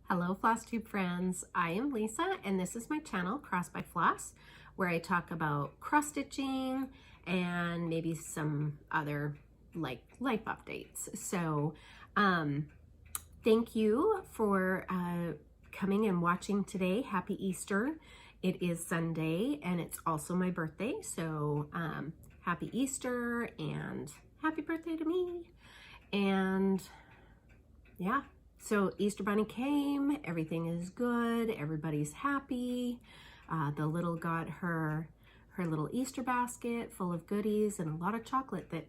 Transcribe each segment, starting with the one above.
Hello Flosstube friends, I am Lisa and this is my channel Cross by Floss, where I talk about cross stitching and maybe some other like life updates. So thank you for coming and watching today. Happy Easter. It is Sunday and it's also my birthday, so happy Easter and happy birthday to me. And yeah, so Easter Bunny came, everything is good, everybody's happy. The little got her little Easter basket full of goodies and a lot of chocolate that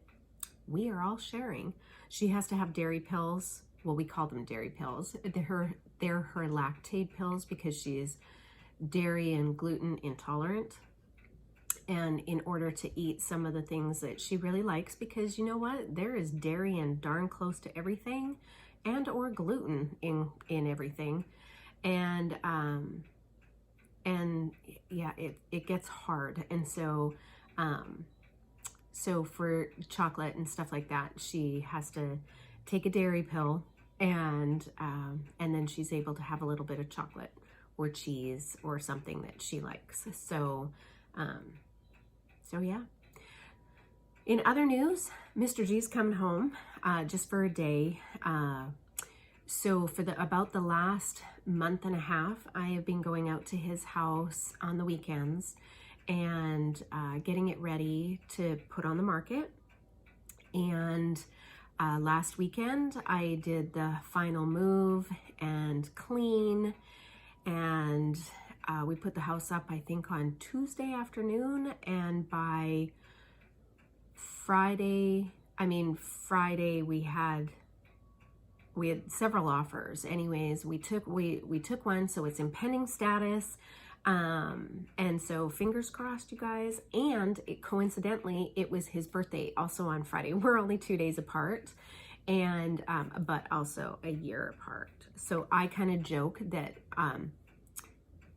we are all sharing. She has to have dairy pills. Well, we call them dairy pills. They're her lactate pills because she is dairy and gluten intolerant. And in order to eat some of the things that she really likes, because you know what? There is dairy and darn close to everything, and or gluten in everything. And yeah, it gets hard. And so so for chocolate and stuff like that, she has to take a dairy pill, and then she's able to have a little bit of chocolate or cheese or something that she likes. So so yeah. In other news, Mr. G's coming home just for a day. So for about the last month and a half, I have been going out to his house on the weekends and getting it ready to put on the market. And last weekend, I did the final move and clean, and we put the house up, I think, on Tuesday afternoon, and by Friday we had several offers. Anyways, we took one, so it's in pending status. And so fingers crossed, you guys. And coincidentally, it was his birthday also on Friday. We're only 2 days apart, and but also a year apart. So I kind of joke that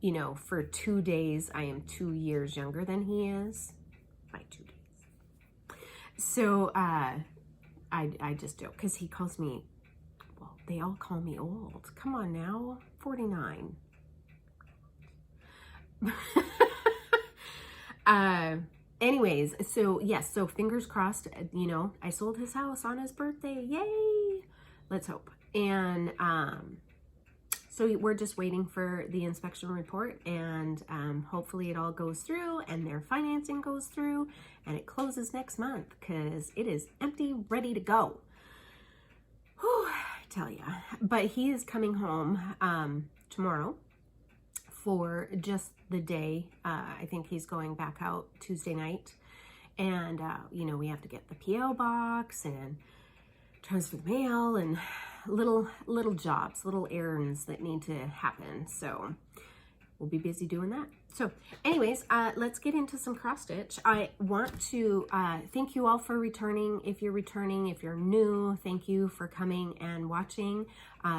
you know, for 2 days I am 2 years younger than he is by 2 days. So I just joke because he calls me, well, they all call me old. Come on now, 49. Anyways, so yes, so fingers crossed, you know, I sold his house on his birthday. Yay! Let's hope. And so we're just waiting for the inspection report, and hopefully it all goes through and their financing goes through and it closes next month, because it is empty, ready to go. Whew, I tell ya. But he is coming home tomorrow for just the day. I think he's going back out Tuesday night. And, you know, we have to get the P.O. box and transfer the mail and little jobs, little errands that need to happen. So we'll be busy doing that. So anyways, let's get into some cross stitch. I want to thank you all for returning. If you're returning, if you're new, thank you for coming and watching.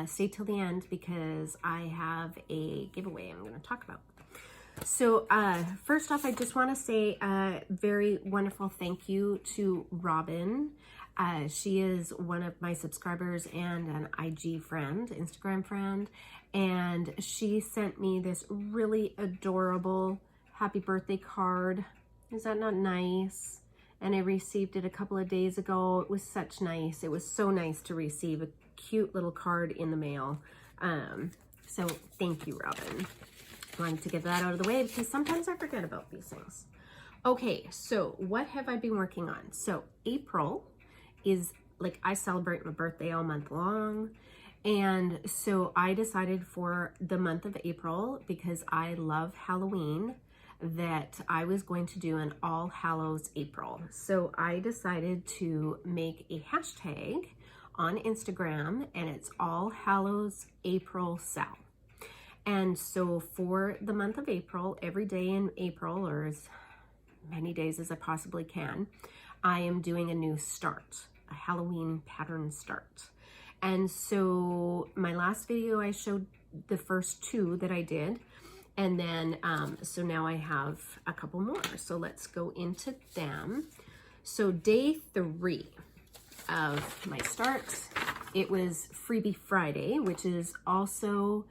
Stay till the end because I have a giveaway I'm going to talk about. So first off, I just want to say a very wonderful thank you to Robin. She is one of my subscribers and an IG friend, Instagram friend, and she sent me this really adorable happy birthday card. Is that not nice? And I received it a couple of days ago. It was such nice. It was so nice to receive a cute little card in the mail. So thank you, Robin. I wanted to get that out of the way because sometimes I forget about these things. Okay, so what have I been working on? So April is, like, I celebrate my birthday all month long. And so I decided for the month of April, because I love Halloween, that I was going to do an All Hallows April. So I decided to make a hashtag on Instagram, and it's All Hallows April Sal. And so for the month of April, every day in April, or as many days as I possibly can, I am doing a new start, a Halloween pattern start. And so my last video, I showed the first 2 that I did. And then, so now I have a couple more. So let's go into them. So day 3 of my start it was Freebie Friday, which is also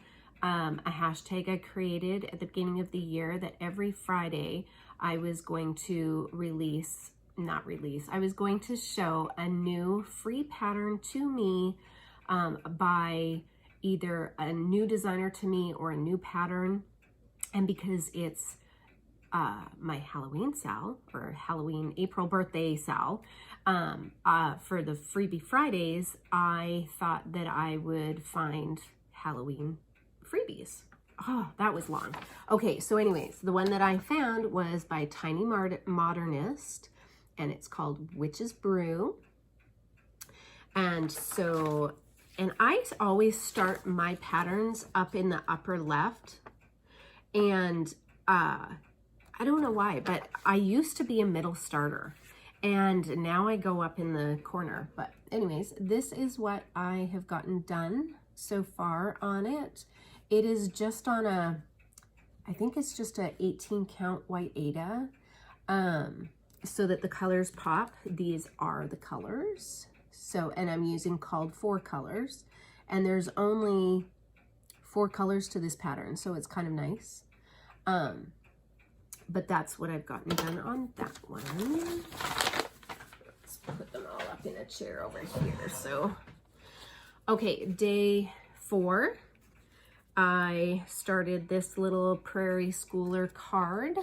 a hashtag I created at the beginning of the year, that every Friday I was going to I was going to show a new free pattern to me by either a new designer to me or a new pattern. And because it's my Halloween sale, or Halloween April birthday sale, for the Freebie Fridays, I thought that I would find Halloween freebies. Oh, that was long. Okay, so anyways, the one that I found was by Tiny Modernist, and it's called Witch's Brew. And so, and I always start my patterns up in the upper left, and I don't know why, but I used to be a middle starter, and now I go up in the corner. But anyways, this is what I have gotten done so far on it. It is just on I think it's just a 18 count white Aida, so that the colors pop. These are the colors. So, and I'm using called for colors, and there's only 4 colors to this pattern, so it's kind of nice. But that's what I've gotten done on that one. Let's put them all up in a chair over here. So, okay, day 4, I started this little Prairie Schooler card.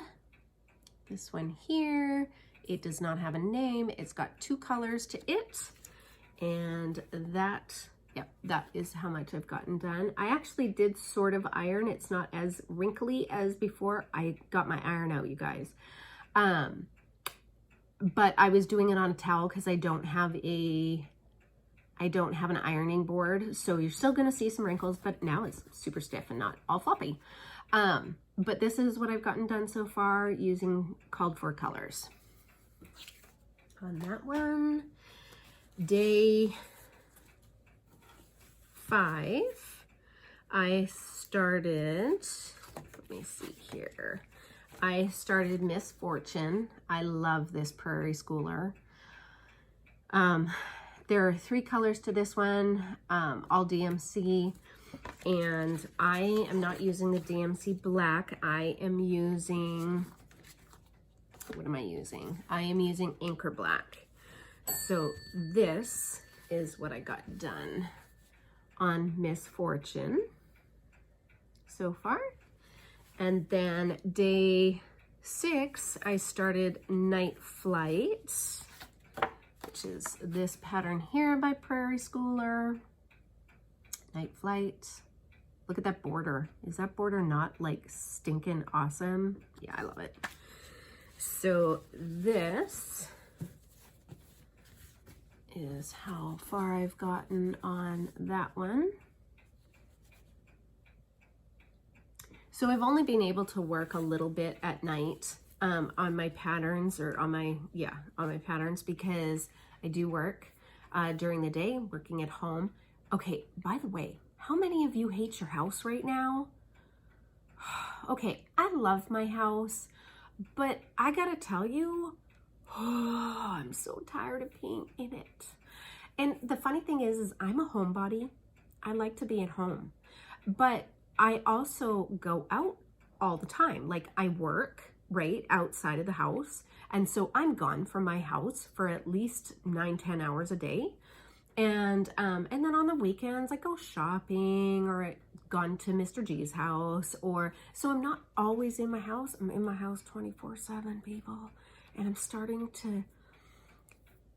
This one here, it does not have a name. It's got 2 colors to it. And that, yep, that is how much I've gotten done. I actually did sort of iron. It's not as wrinkly as before. I got my iron out, you guys. But I was doing it on a towel because I don't have an ironing board. So you're still gonna see some wrinkles, but now it's super stiff and not all floppy. But this is what I've gotten done so far using called for colors. On that one, day 5, I started, let me see here. I started Misfortune. I love this Prairie Schooler. There are 3 colors to this one, all DMC, and I am not using the DMC black. I am using, what am I using? I am using Anchor Black. So this is what I got done on Misfortune so far. And then day 6, I started Night Flight, which is this pattern here by Prairie Schooler. Night Flight. Look at that border. Is that border not like stinking awesome? Yeah, I love it. So this is how far I've gotten on that one. So I've only been able to work a little bit at night on my patterns, or on my patterns, because I do work during the day, working at home. Okay, by the way, how many of you hate your house right now? Okay, I love my house, but I gotta tell you, oh, I'm so tired of being in it. And the funny thing is I'm a homebody. I like to be at home, but I also go out all the time. Like, I work right outside of the house, and so I'm gone from my house for at least 9-10 hours a day. And then on the weekends I go shopping, or I've gone to Mr. G's house, or so I'm not always in my house. I'm in my house 24/7, people. And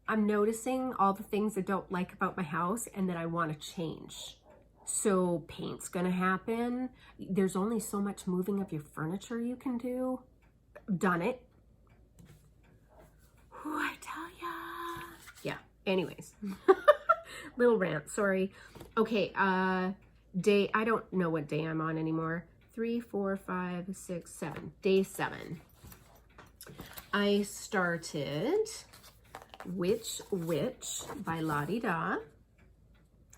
I'm noticing all the things I don't like about my house and that I want to change. So paint's gonna happen. There's only so much moving of your furniture you can do. Done it. Whew, I tell ya. Yeah, anyways. Little rant, sorry. Okay, I don't know what day I'm on anymore. 3, 4, 5, 6, 7. Day 7. I started Witch by Aida.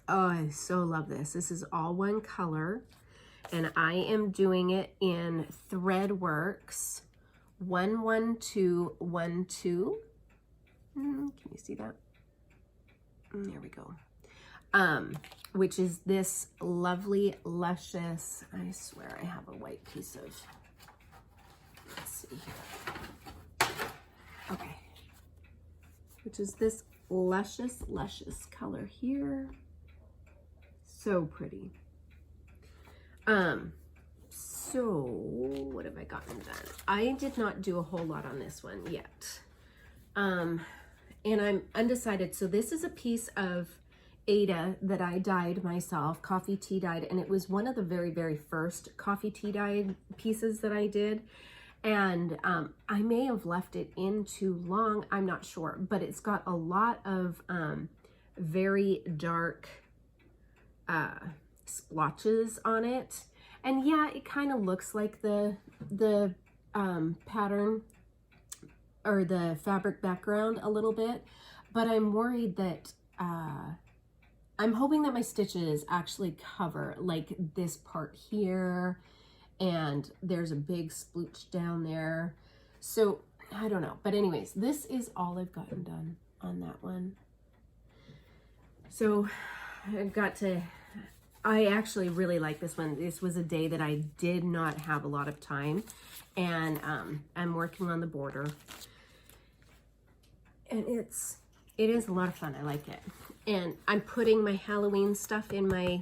Oh, I so love this. This is all one color, and I am doing it in threadworx 11212. Can you see that? There we go. which is this lovely, luscious, I swear I have a white piece of, let's see here. Okay. Which is this luscious, luscious color here. So pretty. So what have I gotten done? I did not do a whole lot on this one yet. And I'm undecided. So this is a piece of Aida that I dyed myself, coffee tea dyed, and it was one of the very, very first coffee tea dyed pieces that I did. And I may have left it in too long, I'm not sure, but it's got a lot of very dark splotches on it. And yeah, it kind of looks like the pattern or the fabric background a little bit, but I'm worried that I'm hoping that my stitches actually cover like this part here, and there's a big splooch down there. So I don't know, but anyways, this is all I've gotten done on that one. So I've got to, I actually really like this one. This was a day that I did not have a lot of time, and I'm working on the border, and it is a lot of fun. I like it. And I'm putting my Halloween stuff in my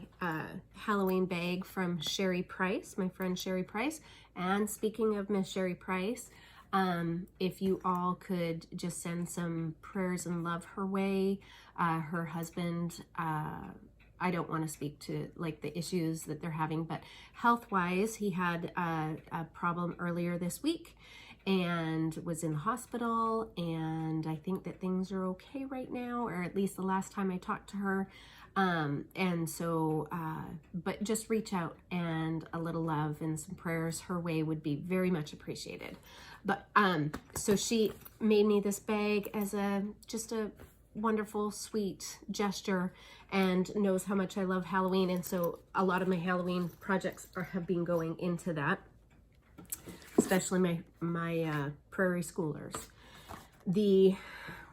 Halloween bag from Sherry Price, my friend Sherry Price. And speaking of Miss Sherry Price, if you all could just send some prayers and love her way. Her husband, I don't want to speak to like the issues that they're having, but health-wise, he had a problem earlier this week and was in the hospital, and I think that things are okay right now, or at least the last time I talked to her. And so, but just reach out, and a little love and some prayers her way would be very much appreciated. But so she made me this bag as just a wonderful, sweet gesture, and knows how much I love Halloween, and so a lot of my Halloween projects have been going into that, especially my Prairie Schoolers.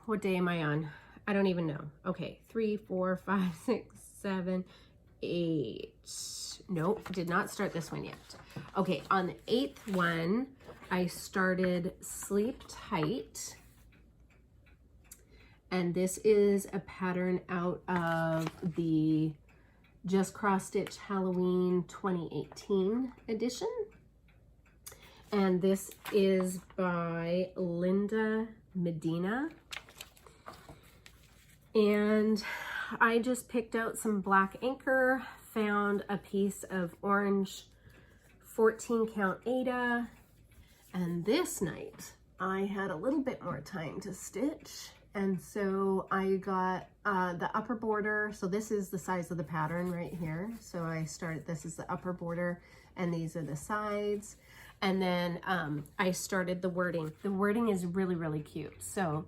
What day am I on? I don't even know. Okay, 3, 4, 5, 6, 7, 8. Nope, did not start this one yet. Okay, on the 8th one, I started Sleep Tight. And this is a pattern out of the Just Cross Stitch Halloween 2018 edition. And this is by Linda Medina. And I just picked out some black anchor, found a piece of orange 14 count Aida, and this night I had a little bit more time to stitch. And so I got the upper border. So this is the size of the pattern right here. So I started, this is the upper border, and these are the sides. And then I started the wording. The wording is really, really cute. So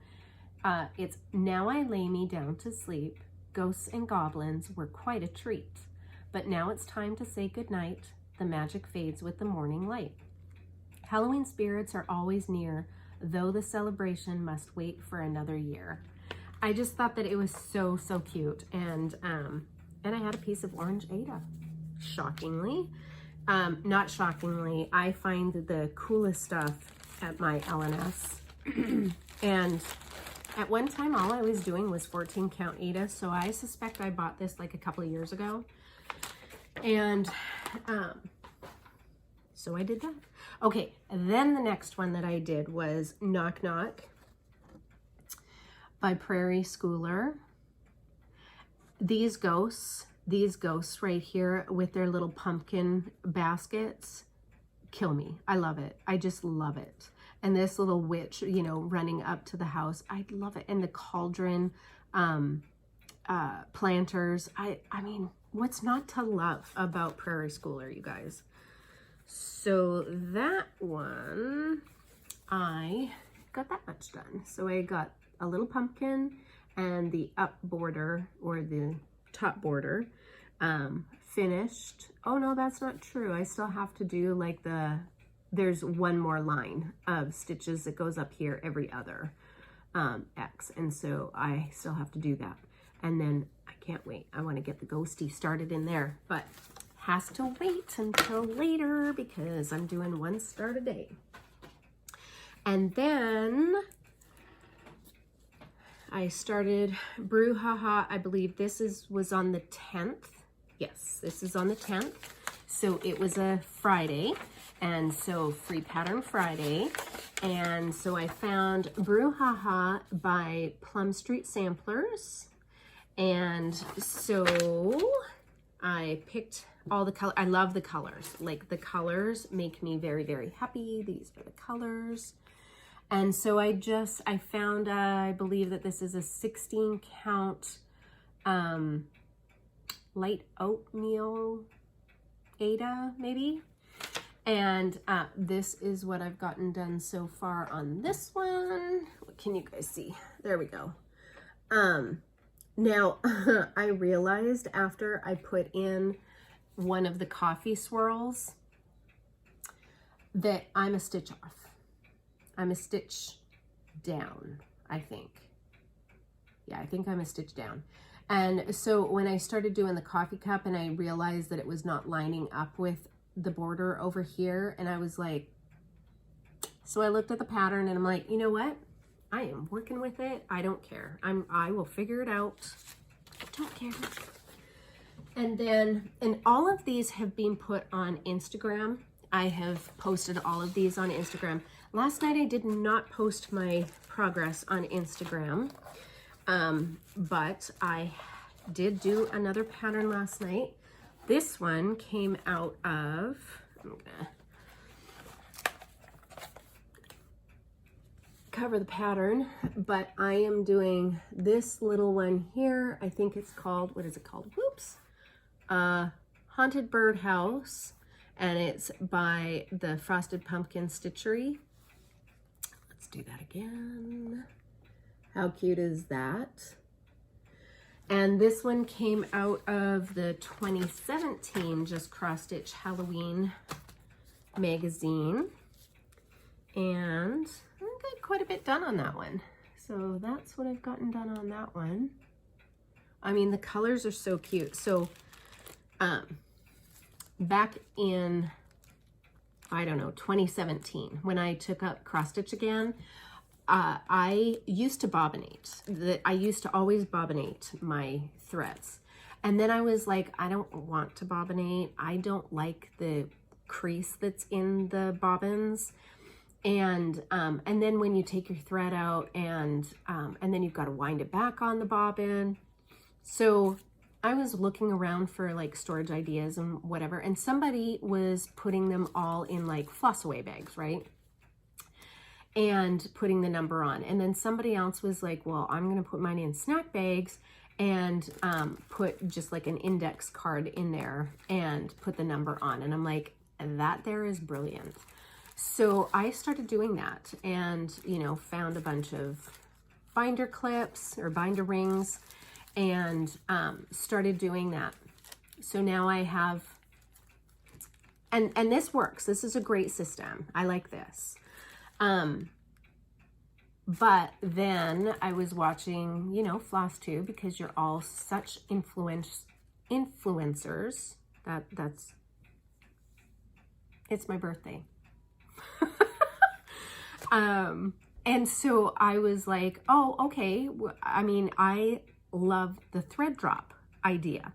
it's, now I lay me down to sleep. Ghosts and goblins were quite a treat. But now it's time to say goodnight. The magic fades with the morning light. Halloween spirits are always near, though the celebration must wait for another year. I just thought that it was so, so cute. And I had a piece of orange Aida, shockingly. Not shockingly, I find the coolest stuff at my L&S. And at one time, all I was doing was 14 count Aida. So I suspect I bought this like a couple of years ago. And so I did that. Okay, then the next one that I did was Knock Knock by Prairie Schooler. These ghosts right here with their little pumpkin baskets kill me. I love it. I just love it. And this little witch, you know, running up to the house, I love it. And the cauldron planters. I mean, what's not to love about Prairie Schooler, you guys? So that one, I got that much done. So I got a little pumpkin and the up border, or the top border, finished. Oh no, that's not true. I still have to do like there's one more line of stitches that goes up here every other X. And so I still have to do that. And then I can't wait. I want to get the ghosty started in there, but has to wait until later because I'm doing 1 start a day. And then I started Brew Haha. I believe this was on the 10th. Yes, this is on the 10th. So it was a Friday, and so Free Pattern Friday. And so I found Brew Haha by Plum Street Samplers. And so I picked all the color. I love the colors. Like, the colors make me very, very happy. These are the colors. And so I found, I believe that this is a 16 count light oatmeal Aida, maybe. And this is what I've gotten done so far on this one. What can you guys see? There we go. Now, I realized after I put in one of the coffee swirls that I'm a stitch off. I'm a stitch down, I think. Yeah, I think I'm a stitch down. And so when I started doing the coffee cup and I realized that it was not lining up with the border over here, and I was like, so I looked at the pattern and I'm like, you know what? I am working with it. I don't care. I will figure it out. I don't care. And then, and all of these have been put on Instagram. I have posted all of these on Instagram. Last night I did not post my progress on Instagram, but I did do another pattern last night. This one came out of, I'm gonna cover the pattern, but I am doing this little one here. I think it's called, what is it called? Whoops. Haunted Birdhouse, and it's by the Frosted Pumpkin Stitchery. Let's do that again. How cute is that? And this one came out of the 2017 Just Cross Stitch Halloween magazine. And I got quite a bit done on that one. So that's what I've gotten done on that one. I mean, the colors are so cute. So back in, I don't know, 2017, when I took up cross stitch again, I used to bobbinate. I used to always bobbinate my threads. And then I was like, I don't want to bobbinate. I don't like the crease that's in the bobbins. And then when you take your thread out and then you've got to wind it back on the bobbin. So I was looking around for like storage ideas and whatever, and somebody was putting them all in like floss away bags, right? And putting the number on. And then somebody else was like, well, I'm going to put mine in snack bags and put just like an index card in there and put the number on. And I'm like, that there is brilliant. So I started doing that and, you know, found a bunch of binder clips or binder rings and started doing that. So now I have, and this works. This is a great system. I like this. But then I was watching, you know, Flosstube, because you're all such influencers. It's my birthday. And so I was like, oh, okay. I mean, I love the thread drop idea.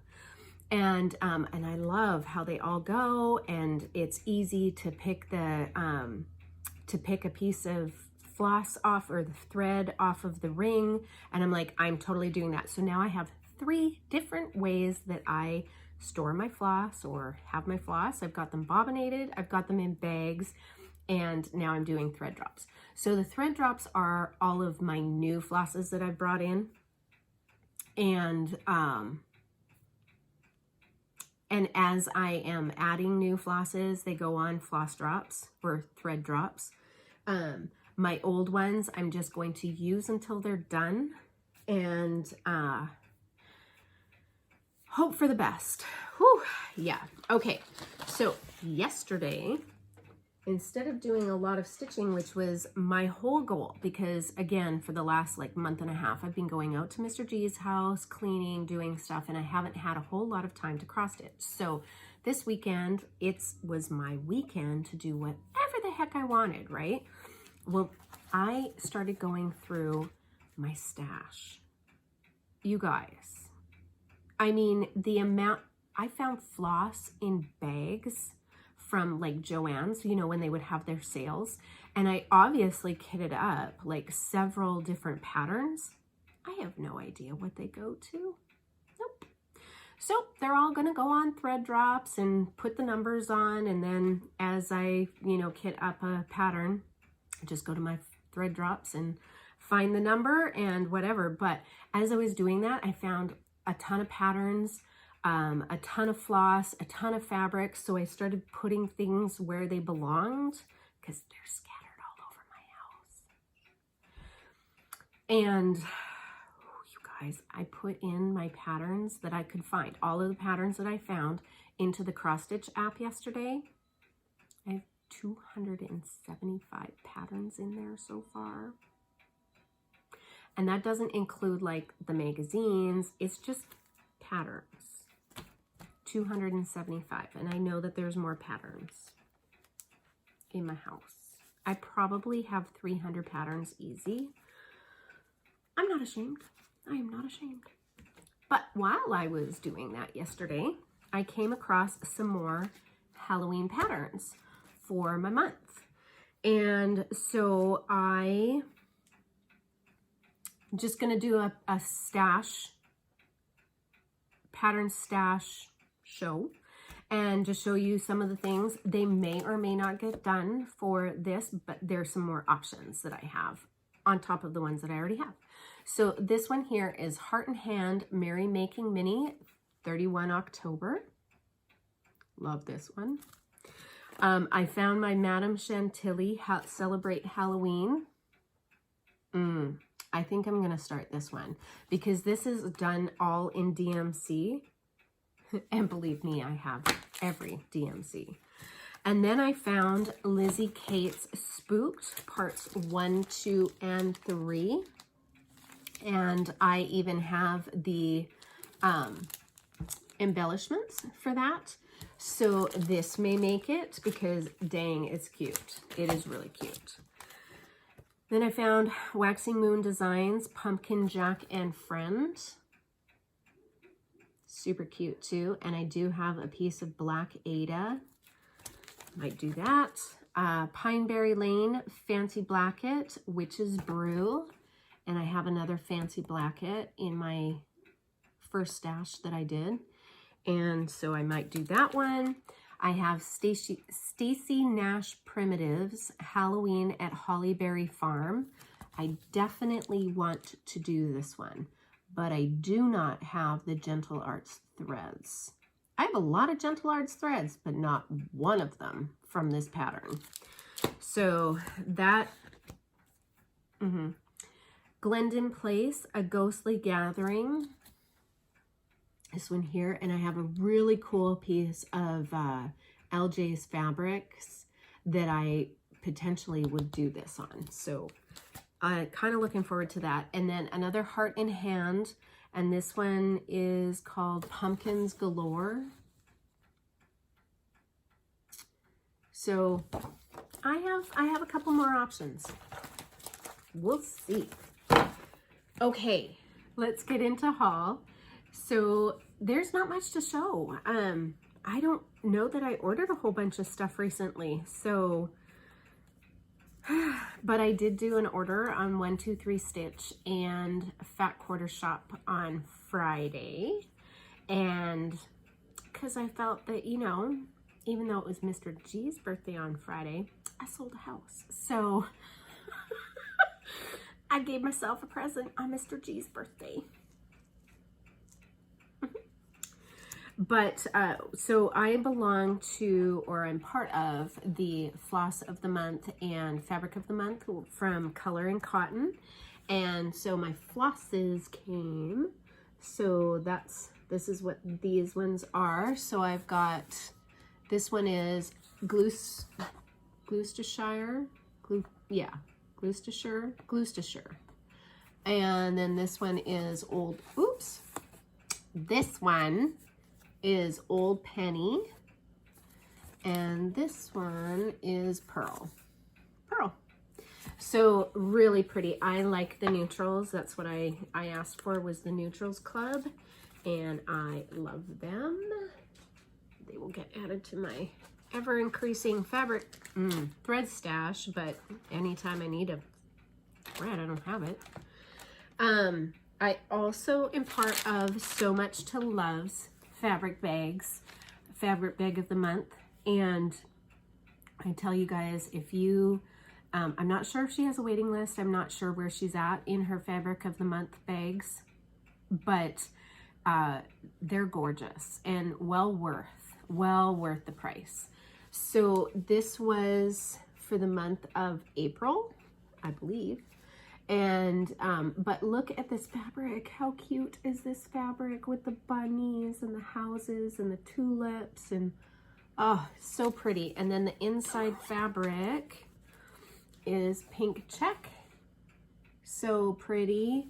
And I love how they all go, and it's easy to pick a piece of floss off or the thread off of the ring. And I'm like, I'm totally doing that. So now I have 3 different ways that I store my floss or have my floss. I've got them bobbinated, I've got them in bags, and now I'm doing thread drops. So the thread drops are all of my new flosses that I've brought in. And as I am adding new flosses, they go on floss drops or thread drops. My old ones, I'm just going to use until they're done and hope for the best. Whew, yeah. Okay. So yesterday instead of doing a lot of stitching, which was my whole goal, because again, for the last like month and a half, I've been going out to Mr. G's house, cleaning, doing stuff, and I haven't had a whole lot of time to cross stitch. So this weekend, it was my weekend to do whatever the heck I wanted, right? Well, I started going through my stash. You guys, I mean, the amount, I found floss in bags from like Joann's, you know, when they would have their sales. And I obviously kitted up like several different patterns. I have no idea what they go to. Nope. So they're all gonna go on thread drops and put the numbers on. And then as I, you know, kit up a pattern, I just go to my thread drops and find the number and whatever. But as I was doing that, I found a ton of patterns, a ton of floss, a ton of fabric. So I started putting things where they belonged because they're scattered all over my house. And you guys, I put in my patterns that I could find, all of the patterns that I found, into the cross stitch app yesterday. I have 275 patterns in there so far. And that doesn't include like the magazines, it's just patterns. 275, and I know that there's more patterns in my house. I probably have 300 patterns easy. I'm not ashamed. I am not ashamed. But while I was doing that yesterday, I came across some more Halloween patterns for my month. And so I'm just gonna do a stash, pattern stash show and just show you some of the things. They may or may not get done for this, but there's some more options that I have on top of the ones that I already have. So this one here is Heart and Hand Merry Making Mini, 31 October. Love this one. I found my Madame Chantilly Celebrate Halloween. I think I'm gonna start this one because this is done all in DMC. And believe me, I have every DMC. And then I found Lizzie Kate's Spooked, parts 1, 2, and 3. And I even have the embellishments for that. So this may make it because dang, it's cute. It is really cute. Then I found Waxing Moon Designs, Pumpkin Jack and Friend. Super cute too. And I do have a piece of black Aida. Might do that. Pineberry Lane Fancy Blanket, Witch's Brew. And I have another fancy blanket in my first stash that I did. And so I might do that one. I have Stacy Nash Primitives, Halloween at Hollyberry Farm. I definitely want to do this one, but I do not have the Gentle Arts threads. I have a lot of Gentle Arts threads, but not one of them from this pattern. So that, Glendon Place, A Ghostly Gathering. This one here, and I have a really cool piece of LJ's fabrics that I potentially would do this on. So I'm kind of looking forward to that. And then another Heart in Hand, and this one is called Pumpkins Galore. So I have a couple more options. We'll see. Okay, let's get into haul. So there's not much to show. I don't know that I ordered a whole bunch of stuff recently. So, but I did do an order on 123 Stitch and Fat Quarter Shop on Friday. And because I felt that, you know, even though it was Mr. G's birthday on Friday, I sold a house. So I gave myself a present on Mr. G's birthday. But so I belong to, or I'm part of, the Floss of the Month and Fabric of the Month from Color and Cotton. And so my flosses came. So this is what these ones are. So I've got, this one is Gloucestershire, Gloucestershire. And then this one is this one is Old Penny. And this one is Pearl. So really pretty. I like the neutrals. That's what I asked for, was the neutrals club. And I love them. They will get added to my ever increasing fabric thread stash, but anytime I need a thread, I don't have it. I also am part of So Much to Love's fabric bags, fabric bag of the month. And I tell you guys, if you, I'm not sure if she has a waiting list. I'm not sure where she's at in her fabric of the month bags, but they're gorgeous and well worth the price. So this was for the month of April, I believe. And, but look at this fabric. How cute is this fabric with the bunnies and the houses and the tulips and, oh, so pretty. And then the inside fabric is pink check. So pretty.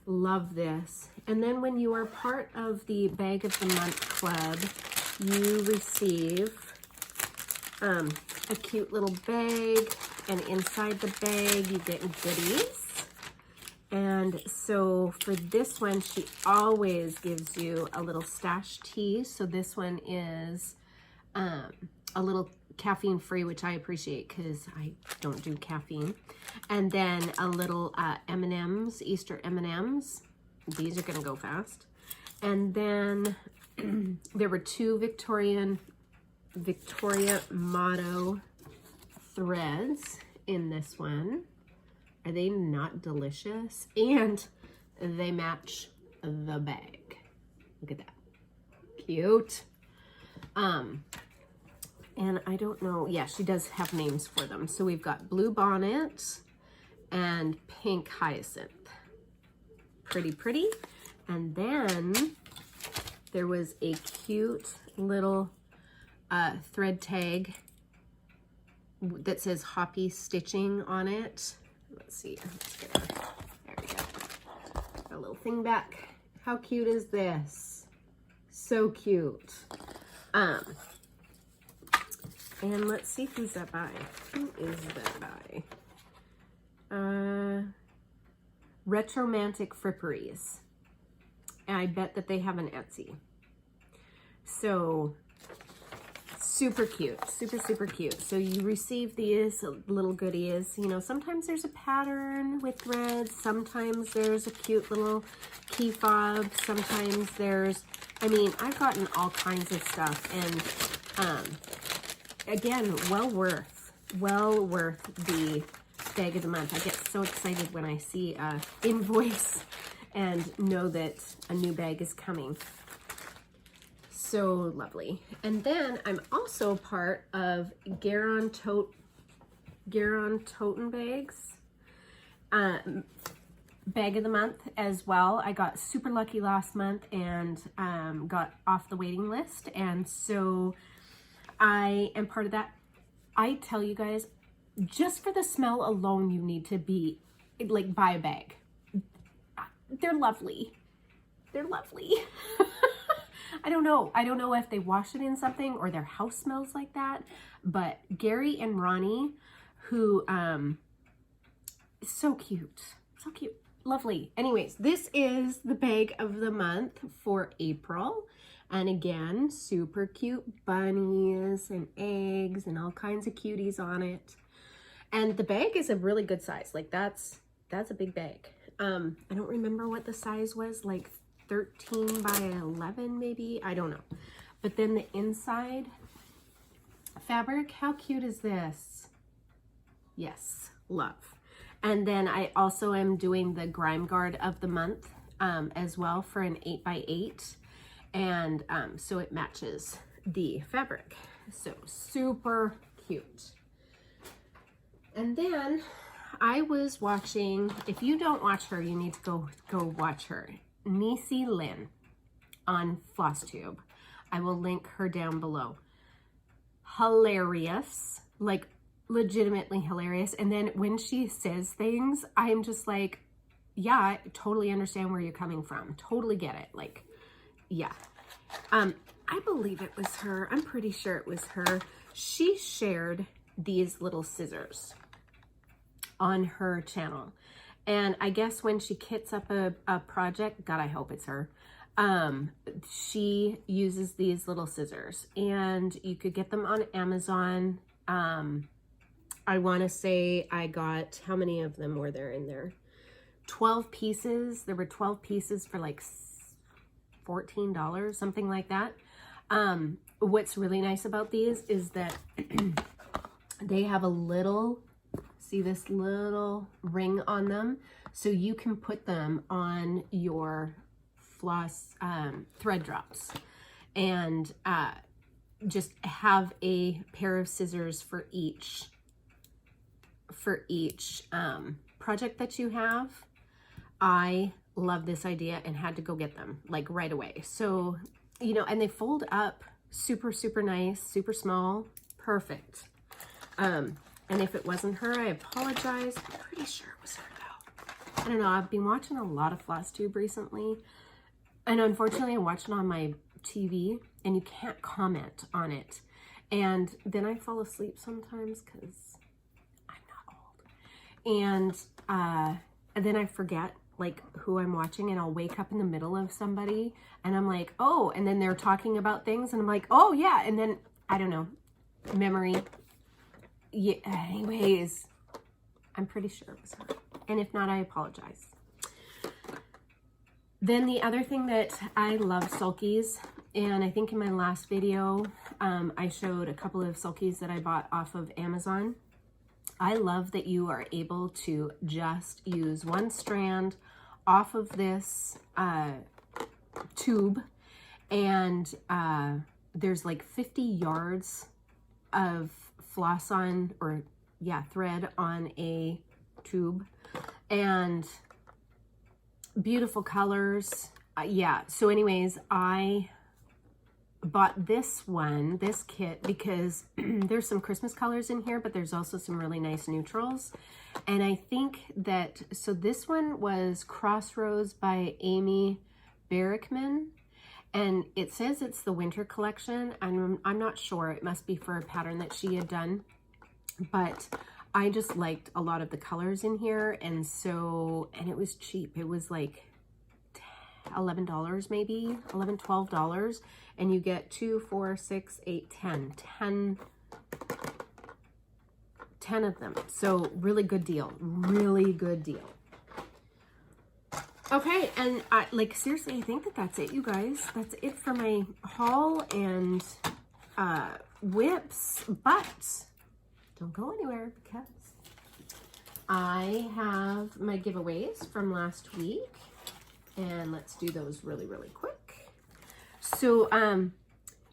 Love this. And then when you are part of the Bag of the Month Club, you receive a cute little bag, and inside the bag you get goodies. And so for this one, she always gives you a little stash tea. So this one is a little caffeine free, which I appreciate because I don't do caffeine. And then a little M&Ms, Easter M&Ms. These are gonna go fast. And then there were two Victoria motto threads in this one. Are they not delicious? And they match the bag. Look at that. Cute. And I don't know, yeah, she does have names for them. So we've got blue bonnet and pink hyacinth. Pretty. And then there was a cute little thread tag that says Hoppy Stitching on it. Let's see, let's get it. There we go. Got a little thing back. How cute is this? So cute. And let's see who's that by. Who is that by? Retromantic Fripperies. And I bet that they have an Etsy. So super cute, super cute. So you receive these little goodies. You know, sometimes there's a pattern with threads. Sometimes there's a cute little key fob. Sometimes there's, I mean, I've gotten all kinds of stuff. And again, well worth the bag of the month. I get so excited when I see a invoice and know that a new bag is coming. So lovely. And then I'm also part of Garon Toten Bags bag of the month as well. I got super lucky last month and got off the waiting list, and so I am part of that. I tell you guys, just for the smell alone, you need to be like, buy a bag. They're lovely. They're lovely. I don't know if they wash it in something or their house smells like that, but Gary and Ronnie, who, so cute, lovely. Anyways, this is the bag of the month for April. And again, super cute bunnies and eggs and all kinds of cuties on it. And the bag is a really good size. Like that's a big bag. I don't remember what the size was, like 13 by 11 maybe, I don't know. But then the inside fabric, how cute is this? Yes, love. And then I also am doing the Grime Guard of the month as well for an 8x8, and so it matches the fabric. So super cute. And then I was watching, if you don't watch her, you need to go watch her. Niecy Lynn on Flosstube. I will link her down below. Hilarious. Like, legitimately hilarious. And then when she says things, I'm just like, yeah, I totally understand where you're coming from. Totally get it. Like, yeah. I believe it was her. I'm pretty sure it was her. She shared these little scissors on her channel. And I guess when she kits up a project, God, I hope it's her. She uses these little scissors, and you could get them on Amazon. I want to say I got, how many of them were there in there? 12 pieces. There were 12 pieces for like $14, something like that. What's really nice about these is that they have a little, see this little ring on them, so you can put them on your floss thread drops, and just have a pair of scissors for each project that you have. I love this idea and had to go get them like right away. So, you know, and they fold up super, super nice, super small, perfect. And if it wasn't her, I apologize. I'm pretty sure it was her though. I don't know, I've been watching a lot of Flosstube recently, and unfortunately I watch it on my TV and you can't comment on it. And then I fall asleep sometimes because I'm not old. And then I forget like who I'm watching, and I'll wake up in the middle of somebody and I'm like, oh, and then they're talking about things and I'm like, oh yeah. And then I don't know, memory. Yeah, anyways, I'm pretty sure it was her. And if not, I apologize. Then the other thing that I love sulkies, and I think in my last video, I showed a couple of sulkies that I bought off of Amazon. I love that you are able to just use one strand off of this tube, and there's like 50 yards of floss on, or yeah, thread on a tube, and beautiful colors. Yeah, so anyways, I bought this kit because there's some Christmas colors in here, but there's also some really nice neutrals. And I think that, so this one was Crossroads by Amy Barrickman, and it says it's the winter collection, and I'm not sure, it must be for a pattern that she had done, but I just liked a lot of the colors in here. And so, and it was cheap. It was like $11 maybe, $11, $12, and you get 2, 4, 6, 8, 10 of them. So really good deal, really good deal. Okay, and like seriously, I think that that's it, you guys. That's it for my haul and whips, but don't go anywhere because I have my giveaways from last week. And let's do those really, really quick. So,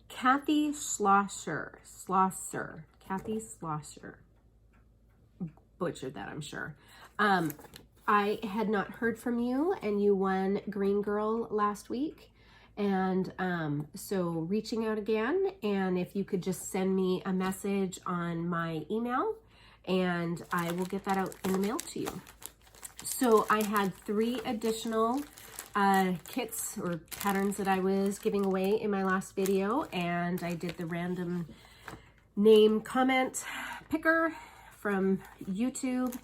Kathy Schlosser, butchered that, I'm sure. I had not heard from you, and you won Green Girl last week. And so reaching out again, and if you could just send me a message on my email, and I will get that out in the mail to you. So I had 3 additional kits or patterns that I was giving away in my last video, and I did the random name comment picker from YouTube,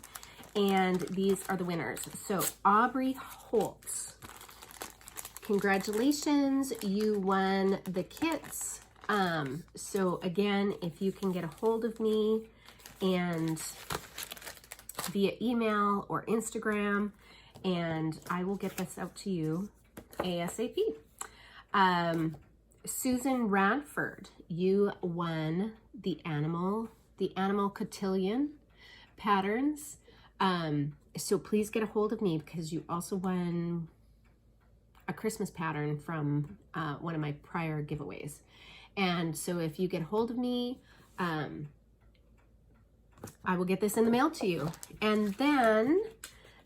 and these are the winners. So Aubrey Holtz, congratulations, you won the kits. So again, if you can get a hold of me and via email or Instagram, and I will get this out to you ASAP. Susan Radford, you won the animal cotillion patterns. So please get a hold of me because you also won a Christmas pattern from one of my prior giveaways. And so if you get a hold of me, I will get this in the mail to you. And then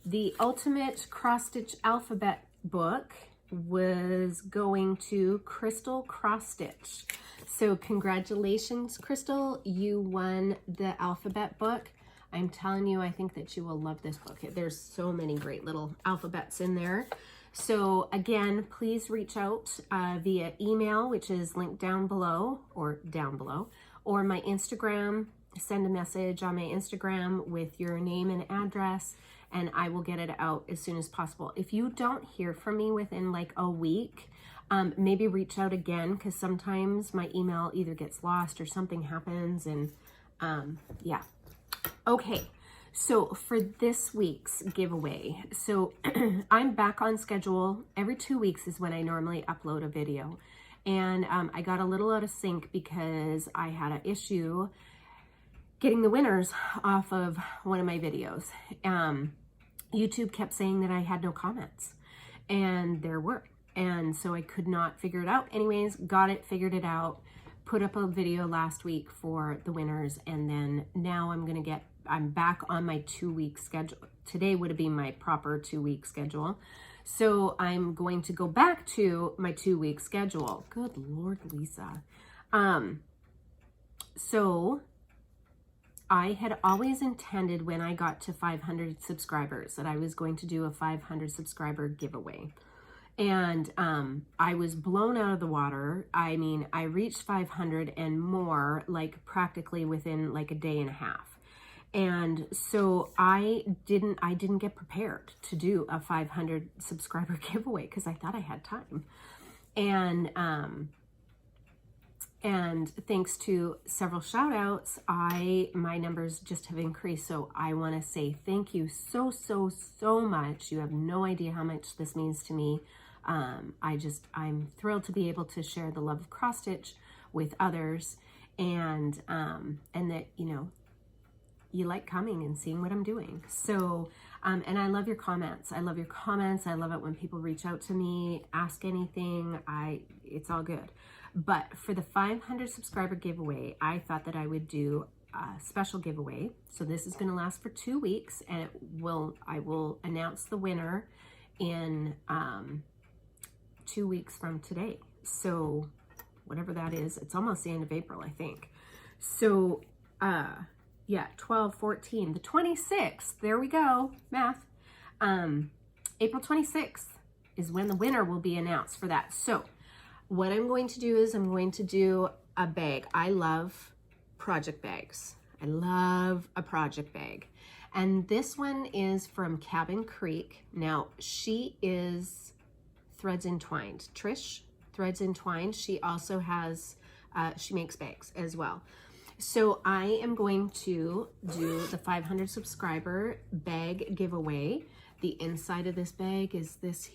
the Ultimate Cross Stitch Alphabet book, was going to Crystal Cross Stitch. So congratulations, Crystal. You won the alphabet book. I'm telling you, I think that you will love this book. There's so many great little alphabets in there. So again, please reach out via email, which is linked down below, or my Instagram. Send a message on my Instagram with your name and address, and I will get it out as soon as possible. If you don't hear from me within like a week, maybe reach out again, because sometimes my email either gets lost or something happens, and yeah. Okay, so for this week's giveaway, so I'm back on schedule. Every 2 weeks is when I normally upload a video, and I got a little out of sync because I had an issue getting the winners off of one of my videos. YouTube kept saying that I had no comments, and there were. And so I could not figure it out. Anyways, got it, figured it out, put up a video last week for the winners, and then now I'm back on my 2-week schedule. Today would have been my proper 2-week schedule. So I'm going to go back to my 2-week schedule. Good Lord, Lisa. So I had always intended when I got to 500 subscribers that I was going to do a 500 subscriber giveaway. And I was blown out of the water. I mean, I reached 500 and more, like practically within like a day and a half. And so I didn't get prepared to do a 500 subscriber giveaway because I thought I had time. And thanks to several shout outs, my numbers just have increased. So I want to say thank you so much. You have no idea how much this means to me. I'm thrilled to be able to share the love of cross stitch with others, and that, you know, you like coming and seeing what I'm doing. So, and I love your comments. I love your comments. I love it when people reach out to me, ask anything. It's all good. But for the 500 subscriber giveaway, I thought that I would do a special giveaway. So this is going to last for 2 weeks, and I will announce the winner in 2 weeks from today. So whatever that is, it's almost the end of April, I think. So yeah, 12, 14, the 26th, there we go, math. April 26th is when the winner will be announced for that. So what I'm going to do is I'm going to do a bag. I love project bags. I love a project bag. And this one is from Cabin Creek. Now, she is Threads Entwined. Trish, Threads Entwined. She also has, she makes bags as well. So I am going to do the 500 subscriber bag giveaway. The inside of this bag is this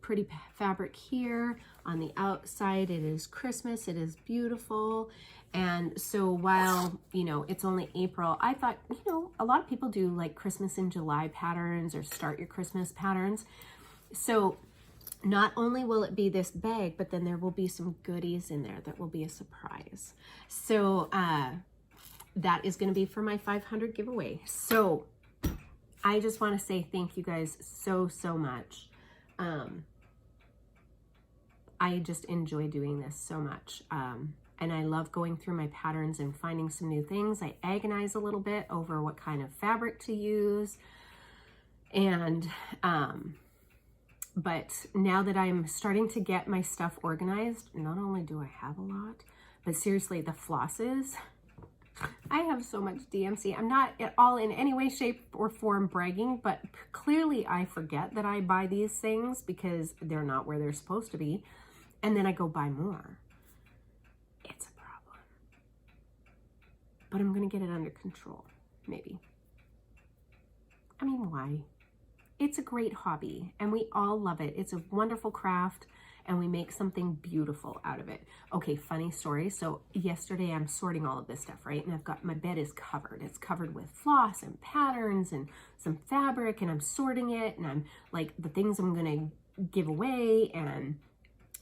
pretty fabric here. On the outside, it is Christmas. It is beautiful. And so while, you know, it's only April, I thought, you know, a lot of people do like Christmas in July patterns or start your Christmas patterns. So not only will it be this bag, but then there will be some goodies in there that will be a surprise. So that is going to be for my 500 giveaway. So I just want to say thank you guys so much. I just enjoy doing this so much. And I love going through my patterns and finding some new things. I agonize a little bit over what kind of fabric to use. And, but now that I'm starting to get my stuff organized, not only do I have a lot, but seriously, the flosses, I have so much DMC. I'm not at all in any way, shape, or form bragging, but clearly I forget that I buy these things because they're not where they're supposed to be. And then I go buy more. It's a problem. But I'm going to get it under control, maybe. I mean, why? It's a great hobby, and we all love it. It's a wonderful craft, and we make something beautiful out of it. Okay, funny story. So yesterday I'm sorting all of this stuff, right? And I've got, my bed is covered. It's covered with floss and patterns and some fabric, and I'm sorting it, and I'm like, the things I'm going to give away, and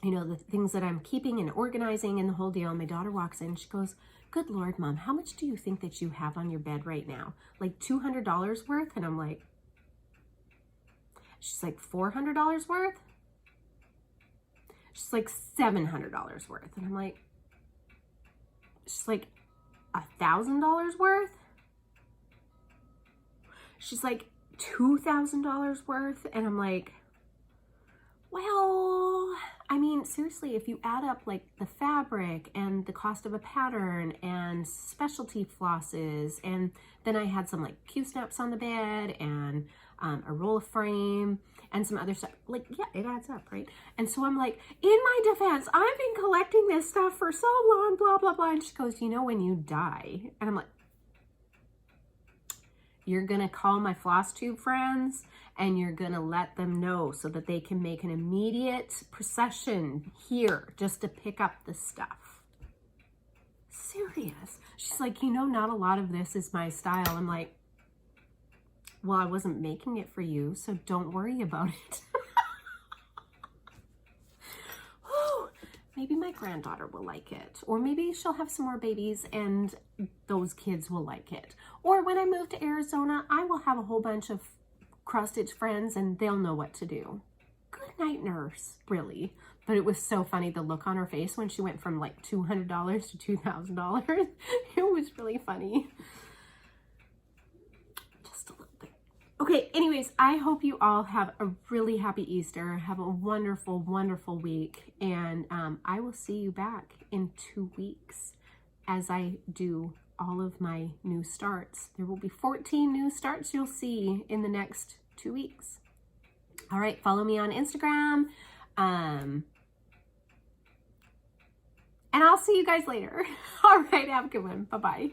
you know, the things that I'm keeping and organizing and the whole deal. And my daughter walks in, she goes, "Good Lord, Mom, how much do you think that you have on your bed right now? Like $200 worth?" And I'm like, she's like, $400 worth? She's like, $700 worth. And I'm like, she's like, $1,000 worth? She's like, $2,000 worth? And I'm like, well, I mean, seriously, if you add up like the fabric and the cost of a pattern and specialty flosses, and then I had some like Q-snaps on the bed and a roll of frame and some other stuff, like, yeah, it adds up, right? And so I'm like, in my defense, I've been collecting this stuff for so long, blah, blah, blah. And she goes, you know, when you die, and I'm like, you're gonna call my Flosstube friends and you're gonna let them know so that they can make an immediate procession here just to pick up the stuff. Serious. She's like, you know, not a lot of this is my style. I'm like, well, I wasn't making it for you, so don't worry about it. Maybe my granddaughter will like it, or maybe she'll have some more babies and those kids will like it. Or when I move to Arizona, I will have a whole bunch of cross-stitch friends and they'll know what to do. Good night, nurse, really. But it was so funny, the look on her face when she went from like $200 to $2,000. It was really funny. Just a little bit. Okay, anyways, I hope you all have a really happy Easter. Have a wonderful, wonderful week. And I will see you back in 2 weeks as I do all of my new starts. There will be 14 new starts you'll see in the next 2 weeks. All right, follow me on Instagram. And I'll see you guys later. All right, have a good one. Bye-bye.